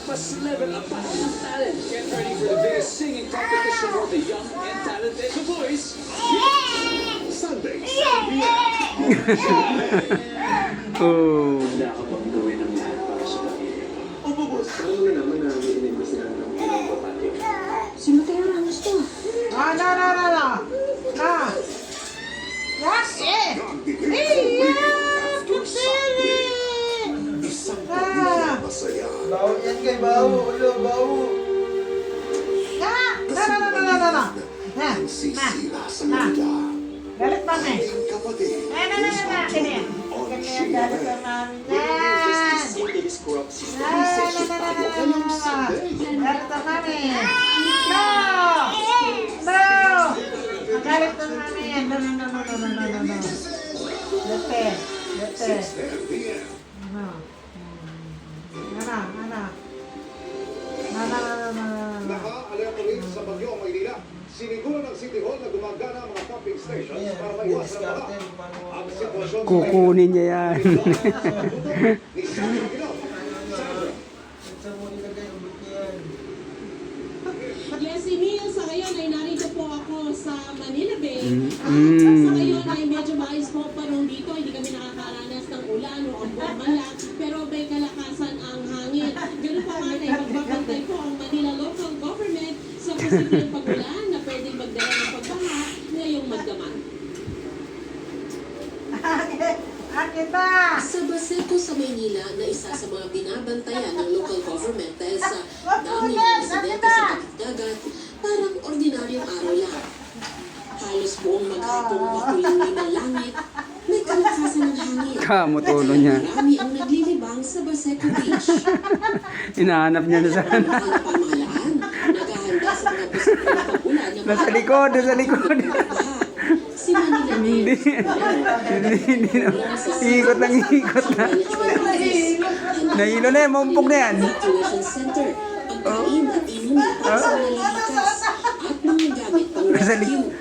Mas level up pa ang talent. Get ready for the biggest singing competition for the young and talented. The Voice. Sunday. Oh. Handa ka bang gawin ang lahat para sa pamilya? Opo, boss. Alam mo naman na inimbes na ng ilang babae. Si Mateo Ramos to. Na. Yes, eh. Isang pamilya masaya. Bawo yan kay bawo. Ulo, bawo. Na. Ang sisira sa kanila. Galit pa me. Ang kapatid. Na. Kanya. Galit pa mami. Yan. This corrupt system. Na. Galit pa mami. No. Galit pa mami. No. Dete. 6 p.m. Naka-alerto rin sa Bagyong Maynila. Siniguro ng City Hall na gumagana ang mga pumping stations para maiwasan ang baha. Ang sitwasyon Kukunin niya yan. ni Sandra Ginaw. Sandra. Yes, Emil, sa ngayon ay narito po ako sa Manila Bay. Mm. Sa ngayon ay medyo maayos po panahon dito. Hindi kami nakakaranas ng ulan o ang bumala. Pero may kalakasan ang hangin. Ganun pa man ay magbabantay po ang Manila Local Government sa posibleng pagulan na pwedeng magdala ng pagbaha ngayong magdamag. Sa Baseco sa Maynila na isa sa mga binabantayan ng local government dahil sa dami ng residente sa dagat, parang ordinaryong araw lang. Halos buong maghapong makulimlim ang langit, may kalakasan ng hangin. Kamot ulo niya. Marami ang naglilibang sa Baseco Beach. Hinahanap niya na saan. Ang pamahalaan, naghahanda sa mga posibleng pagulan na Nasa likod. Si Manila Hindi. Ikot na. Nahilo na yan, maumpog na yan. Evacuation Center, pagkain at inumin para sa mga likas at mga gamit pang rescue.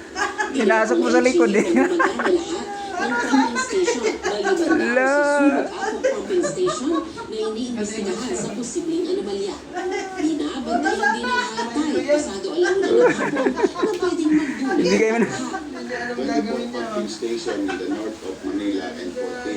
Pinasok mo sa likod eh. Gumagana lahat ng pumping station maliban na sa Sulog Apog Pumping Station na iniimbestigahan sa posibleng anomalya. Binabantayan din ang hantay pasado alauna ng hapon na pwedeng magdulot Hindi kayo ng na. baha. Pumping station in the north of Manila and 14